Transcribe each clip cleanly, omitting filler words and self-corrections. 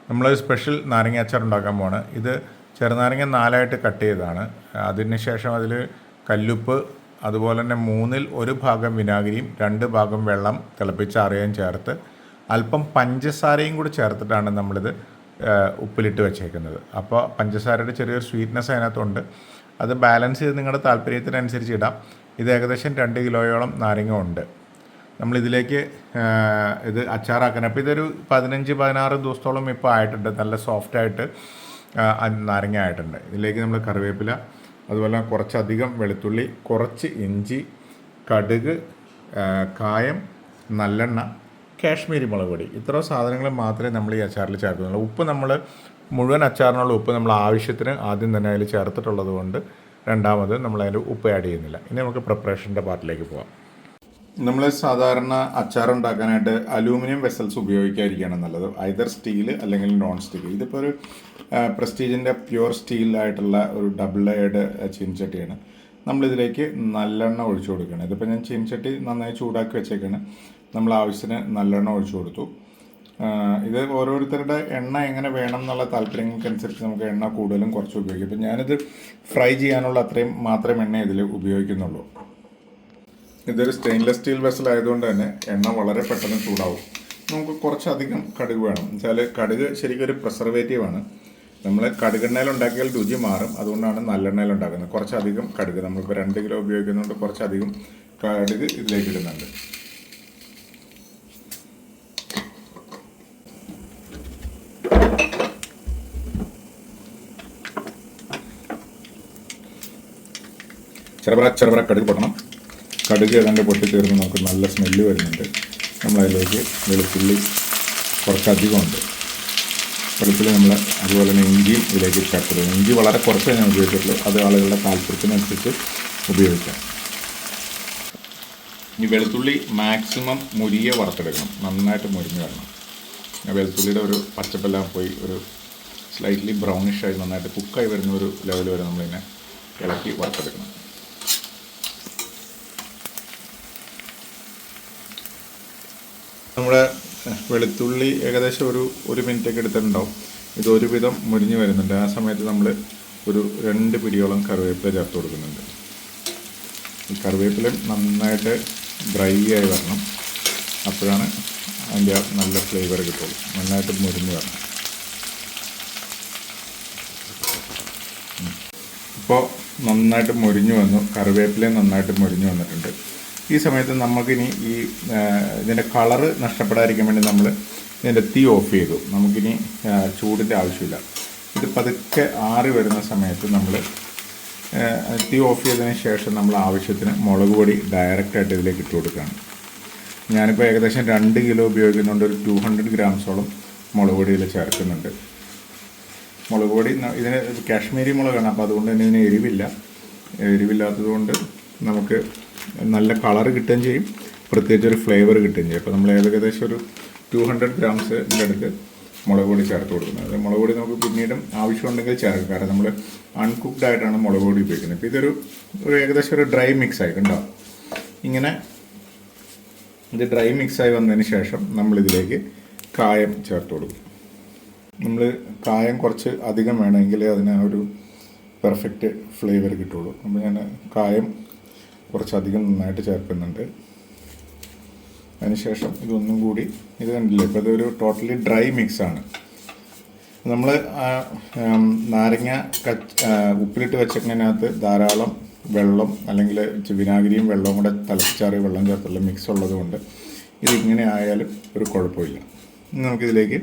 നമ്മൾ സ്പെഷ്യൽ നാരങ്ങ അച്ചാർ ഉണ്ടാക്കാൻ പോവാണ്. ഇത് ചെറുനാരങ്ങ 4ആയിട്ട് കട്ട് ചെയ്തതാണ്. അതിനുശേഷം അതിൽ കല്ലുപ്പ്, അതുപോലെ തന്നെ 1/3 വിനാഗിരിയും 2 വെള്ളം തിളപ്പിച്ചാറിയതും ചേർത്ത് അല്പം പഞ്ചസാരയും കൂടി ചേർത്തിട്ടാണ് നമ്മളിത് ഉപ്പിലിട്ട് വെച്ചേക്കുന്നത്. അപ്പോൾ പഞ്ചസാരയുടെ ചെറിയൊരു സ്വീറ്റ്നെസ് അതിനകത്തുണ്ട്. അത് ബാലൻസ് ചെയ്ത് നിങ്ങളുടെ താല്പര്യത്തിനനുസരിച്ച് ഇടാം. ഇത് ഏകദേശം 2 കിലോയോളം നാരങ്ങ ഉണ്ട്. നമ്മളിതിലേക്ക് ഇത് അച്ചാറാക്കണം. അപ്പോൾ ഇതൊരു 15-16 ദിവസത്തോളം ഇപ്പോൾ ആയിട്ടുണ്ട്. നല്ല സോഫ്റ്റായിട്ട് നാരങ്ങ ആയിട്ടുണ്ട്. ഇതിലേക്ക് നമ്മൾ കറിവേപ്പില, അതുപോലെ കുറച്ചധികം വെളുത്തുള്ളി, കുറച്ച് ഇഞ്ചി, കടുക്, കായം, നല്ലെണ്ണ, കാശ്മീരി മുളക് പൊടി, ഇത്ര സാധനങ്ങൾ മാത്രമേ നമ്മൾ ഈ അച്ചാറിൽ ചേർക്കുന്നുള്ളൂ. ഉപ്പ് നമ്മൾ മുഴുവൻ അച്ചാറിനുള്ള ഉപ്പ് നമ്മൾ ആവശ്യത്തിന് ആദ്യം തന്നെ അതിൽ ചേർത്തിട്ടുള്ളത് കൊണ്ട് രണ്ടാമത് നമ്മളതിൽ ഉപ്പ് ആഡ് ചെയ്യുന്നില്ല. ഇനി നമുക്ക് പ്രിപ്പറേഷൻ്റെ പാർട്ടിലേക്ക് പോകാം. നമ്മൾ സാധാരണ അച്ചാർ ഉണ്ടാക്കാനായിട്ട് അലൂമിനിയം വെസൽസ് ഉപയോഗിക്കാതിരിക്കുകയാണ് നല്ലത്. ഐദർ സ്റ്റീൽ അല്ലെങ്കിൽ നോൺ സ്റ്റിക്ക്. ഇതിപ്പോൾ ഒരു പ്രസ്റ്റീജിൻ്റെ പ്യുവർ സ്റ്റീലായിട്ടുള്ള ഒരു ഡബിൾ ലെയർഡ് ചീനച്ചട്ടിയാണ്. നമ്മളിതിലേക്ക് നല്ലെണ്ണ ഒഴിച്ചു കൊടുക്കണം. ഇതിപ്പോൾ ഞാൻ ചീനച്ചട്ടി നന്നായി ചൂടാക്കി വെച്ചേക്കാണ്. നമ്മൾ ആവശ്യത്തിന് നല്ലെണ്ണ ഒഴിച്ചു കൊടുത്തു. ഇത് ഓരോരുത്തരുടെ എണ്ണ എങ്ങനെ വേണം എന്നുള്ള താല്പര്യങ്ങൾക്കനുസരിച്ച് നമുക്ക് എണ്ണ കൂടുതലും കുറച്ച് ഉപയോഗിക്കും. ഇപ്പം ഞാനിത് ഫ്രൈ ചെയ്യാനുള്ള അത്രയും മാത്രം എണ്ണ ഇതിൽ ഉപയോഗിക്കുന്നുള്ളൂ. ഇതൊരു സ്റ്റെയിൻലെസ് സ്റ്റീൽ വെസൽ ആയതുകൊണ്ട് തന്നെ എണ്ണ വളരെ പെട്ടെന്ന് ചൂടാവും. നമുക്ക് കുറച്ചധികം കടുക് വേണം. എന്നുവെച്ചാൽ കടുക് ശരിക്കും ഒരു പ്രിസർവേറ്റീവാണ്. നമ്മൾ കടുകെണ്ണയിൽ ഉണ്ടാക്കിയാൽ രുചി മാറും. അതുകൊണ്ടാണ് നല്ലെണ്ണയിൽ ഉണ്ടാക്കുന്നത്. കുറച്ചധികം കടുക്, നമ്മളിപ്പോൾ 2 കിലോ ഉപയോഗിക്കുന്നതുകൊണ്ട് കുറച്ചധികം കടുക് ഇതിലേക്ക് ഇടുന്നുണ്ട്. ചെറുപറ കടുക് പൊട്ടണം. കടുക് ഏതാണ്ട് പൊട്ടിത്തീർന്ന് നമുക്ക് നല്ല സ്മെല്ല് വരുന്നുണ്ട്. നമ്മളതിലേക്ക് വെളുത്തുള്ളി കുറച്ചധികം ഉണ്ട്. വെളുത്തുള്ളി നമ്മൾ അതുപോലെ തന്നെ ഇഞ്ചിയും ഇതിലേക്ക് ചേർത്തത്. ഇഞ്ചി വളരെ കുറച്ചേ ഞാൻ ഉപയോഗിച്ചിട്ടുള്ളൂ. അത് ആളുകളുടെ താല്പര്യത്തിനനുസരിച്ച് ഉപയോഗിക്കാം. ഈ വെളുത്തുള്ളി മാക്സിമം മുരിയെ വറുത്തെടുക്കണം. നന്നായിട്ട് മുരിഞ്ഞ് വരണം. വെളുത്തുള്ളിയുടെ ഒരു പച്ചപ്പെല്ലാം പോയി ഒരു സ്ലൈറ്റ്ലി ബ്രൗണിഷായി നന്നായിട്ട് കുക്കായി വരുന്ന ഒരു ലെവൽ വരെ നമ്മളിങ്ങനെ ഇളക്കി വറുത്തെടുക്കണം. നമ്മുടെ വെളുത്തുള്ളി ഏകദേശം ഒരു മിനിറ്റൊക്കെ എടുത്തിട്ടുണ്ടാവും. ഇത് ഒരുവിധം മുരിഞ്ഞ് വരുന്നുണ്ട്. ആ സമയത്ത് നമ്മൾ ഒരു 2 പിടിയോളം കറിവേപ്പില ചേർത്ത് കൊടുക്കുന്നുണ്ട്. ഈ കറിവേപ്പില നന്നായിട്ട് ഡ്രൈ ആയി വരണം. അപ്പോഴാണ് അതിൻ്റെ നല്ല ഫ്ലേവർ കിട്ടുള്ളൂ. നന്നായിട്ട് മുരിഞ്ഞ് വരണം. ഇപ്പോൾ നന്നായിട്ട് മുരിഞ്ഞു വന്നു. കറിവേപ്പിലയും നന്നായിട്ട് മുരിഞ്ഞു വന്നിട്ടുണ്ട്. ഈ സമയത്ത് നമുക്കിനി ഇതിൻ്റെ കളറ് നഷ്ടപ്പെടാതിരിക്കാൻ വേണ്ടി നമ്മൾ ഇതിൻ്റെ തീ ഓഫ് ചെയ്തു. നമുക്കിനി ചൂടിൻ്റെ ആവശ്യമില്ല. ഇത് പതുക്കെ ആറി വരുന്ന സമയത്ത് നമ്മൾ തീ ഓഫ് ചെയ്തതിന് ശേഷം നമ്മൾ ആവശ്യത്തിന് മുളക് പൊടി ഡയറക്റ്റായിട്ട് ഇതിലേക്ക് ഇട്ട് കൊടുക്കുകയാണ്. ഞാനിപ്പോൾ ഏകദേശം 2 കിലോ ഉപയോഗിക്കുന്നുണ്ട്. ഒരു 200 ഗ്രാംസോളം മുളക് പൊടിയിൽ ചേർക്കുന്നുണ്ട്. മുളക് പൊടി ഇതിന് കാശ്മീരി മുളകാണ്. അപ്പോൾ അതുകൊണ്ട് തന്നെ ഇതിന് എരിവില്ലാത്തത് കൊണ്ട് നമുക്ക് നല്ല കളർ കിട്ടുകയും ചെയ്യും, പ്രത്യേകിച്ചൊരു ഫ്ലേവർ കിട്ടുകയും ചെയ്യും. അപ്പോൾ നമ്മൾ ഏകദേശം ഒരു 200 ഗ്രാംസിൻ്റെ അടുത്ത് മുളക് പൊടി ചേർത്ത് കൊടുക്കുന്നത്. മുളക് പൊടി നമുക്ക് പിന്നീടും ആവശ്യമുണ്ടെങ്കിൽ ചേർക്കും. കാരണം നമ്മൾ അൺകുക്ക്ഡ് ആയിട്ടാണ് മുളക് പൊടി ഉപയോഗിക്കുന്നത്. ഇപ്പോൾ ഇതൊരു ഏകദേശം ഒരു ഡ്രൈ മിക്സ് ആയി കണ്ടോ. ഇങ്ങനെ ഇത് ഡ്രൈ മിക്സായി വന്നതിന് ശേഷം നമ്മളിതിലേക്ക് കായം ചേർത്ത് കൊടുക്കും. നമ്മൾ കായം കുറച്ച് അധികം വേണമെങ്കിൽ അതിന് ഒരു പെർഫെക്റ്റ് ഫ്ലേവർ കിട്ടുള്ളൂ. അപ്പോൾ ഞാൻ കായം കുറച്ചധികം നന്നായിട്ട് ചേർക്കുന്നുണ്ട്. അതിനുശേഷം ഇതൊന്നും കൂടി ഇത് കണ്ടില്ലേ. ഇപ്പോൾ ഇതൊരു ടോട്ടലി ഡ്രൈ മിക്സാണ്. നമ്മൾ നാരങ്ങ ഉപ്പിലിട്ട് വെച്ചതിനകത്ത് ധാരാളം വെള്ളം അല്ലെങ്കിൽ വിനാഗിരിയും വെള്ളവും കൂടെ തിളപ്പിച്ചാറിയ വെള്ളം ചേർത്തുള്ള മിക്സ് ഉള്ളത് കൊണ്ട് ഇതിങ്ങനെ ആയാലും ഒരു കുഴപ്പമില്ല. നമുക്കിതിലേക്ക്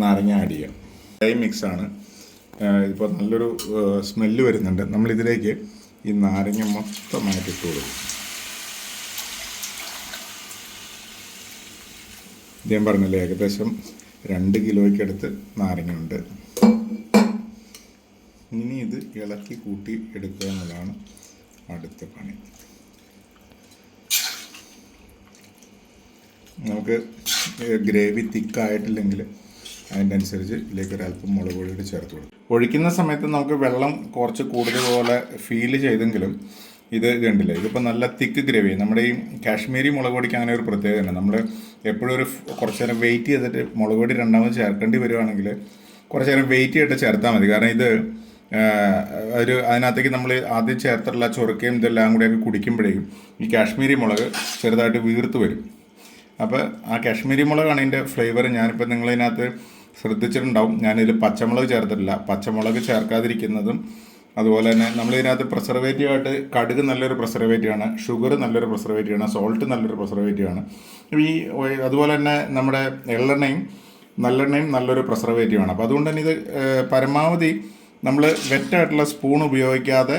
നാരങ്ങ ആഡ് ചെയ്യാം. ഡ്രൈ മിക്സാണ്. ഇപ്പോൾ നല്ലൊരു സ്മെല്ല് വരുന്നുണ്ട്. നമ്മളിതിലേക്ക് ഈ നാരങ്ങ മൊത്തമായിട്ട് ഇട്ട് കൊടുക്കും. ഞാൻ പറഞ്ഞില്ലേ ഏകദേശം 2 കിലോയ്ക്ക് അടുത്ത് നാരങ്ങ ഉണ്ട്. ഇനി ഇത് ഇളക്കി കൂട്ടി എടുക്കുക എന്നുള്ളതാണ് അടുത്ത പണി. നമുക്ക് ഗ്രേവി തിക്കായിട്ടില്ലെങ്കിൽ അതിൻ്റെ അനുസരിച്ച് ഇതിലേക്ക് ഒരല്പം മുളക് പൊടി ചേർത്ത് കൊടുക്കും. ഒഴിക്കുന്ന സമയത്ത് നമുക്ക് വെള്ളം കുറച്ച് കൂടുതൽ പോലെ ഫീൽ ചെയ്തെങ്കിലും ഇത് കണ്ടില്ലേ, ഇതിപ്പോൾ നല്ല തിക്ക് ഗ്രേവി. നമ്മുടെ ഈ കാശ്മീരി മുളക് പൊടിക്ക് അങ്ങനെ ഒരു പ്രത്യേകതയാണ്. നമ്മൾ എപ്പോഴും കുറച്ച് നേരം വെയിറ്റ് ചെയ്തിട്ട് മുളക് പൊടി രണ്ടാമത് ചേർക്കേണ്ടി വരുവാണെങ്കിൽ കുറച്ച് നേരം വെയിറ്റ് ചെയ്തിട്ട് ചേർത്താൽ മതി. കാരണം ഇത് അതിനകത്തേക്ക് നമ്മൾ ആദ്യം ചേർത്തിട്ടുള്ള ചൊറുക്കയും ഇതെല്ലാം കൂടെയൊക്കെ കുടിക്കുമ്പോഴേക്കും ഈ കാശ്മീരി മുളക് ചെറുതായിട്ട് വീർത്ത് വരും. അപ്പോൾ ആ കാശ്മീരി മുളകാണ് ഇതിൻ്റെ ഫ്ലേവർ. ഞാനിപ്പോൾ നിങ്ങളിതിനകത്ത് ശ്രദ്ധിച്ചിട്ടുണ്ടാവും, ഞാനിതിൽ പച്ചമുളക് ചേർത്തിട്ടില്ല. പച്ചമുളക് ചേർക്കാതിരിക്കുന്നതും അതുപോലെ തന്നെ നമ്മളിതിനകത്ത് പ്രിസർവേറ്റീവായിട്ട് കടുക് നല്ലൊരു പ്രിസർവേറ്റീവാണ്, ഷുഗർ നല്ലൊരു പ്രിസർവേറ്റീവാണ്, സോൾട്ട് നല്ലൊരു പ്രിസർവേറ്റീവാണ്. അതുപോലെ തന്നെ നമ്മുടെ നല്ലെണ്ണയും നല്ലൊരു പ്രിസർവേറ്റീവാണ്. അപ്പോൾ അതുകൊണ്ട് തന്നെ ഇത് പരമാവധി നമ്മൾ വെറ്റായിട്ടുള്ള സ്പൂൺ ഉപയോഗിക്കാതെ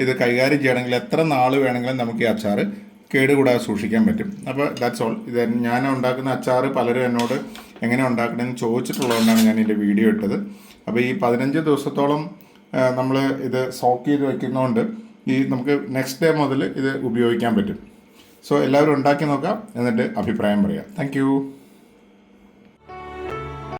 ഇത് കൈകാര്യം ചെയ്യണമെങ്കിൽ എത്ര നാൾ വേണമെങ്കിലും നമുക്ക് ഈ അച്ചാർ കേടുകൂടാതെ സൂക്ഷിക്കാൻ പറ്റും. അപ്പോൾ ദാറ്റ്സ് ഓൾ. ഇത് ഞാൻ ഉണ്ടാക്കുന്ന അച്ചാർ പലരും എന്നോട് എങ്ങനെ ഉണ്ടാക്കണമെന്ന് ചോദിച്ചിട്ടുള്ളതുകൊണ്ടാണ് ഞാൻ ഇതിൻ്റെ വീഡിയോ ഇട്ടത്. അപ്പോൾ ഈ 15 ദിവസത്തോളം നമ്മൾ ഇത് സോക്ക് ചെയ്ത് വയ്ക്കുന്നതുകൊണ്ട് നമുക്ക് നെക്സ്റ്റ് ഡേ മുതൽ ഇത് ഉപയോഗിക്കാൻ പറ്റും. സോ എല്ലാവരും ഉണ്ടാക്കി നോക്കാം, എന്നിട്ട് അഭിപ്രായം പറയാം. താങ്ക്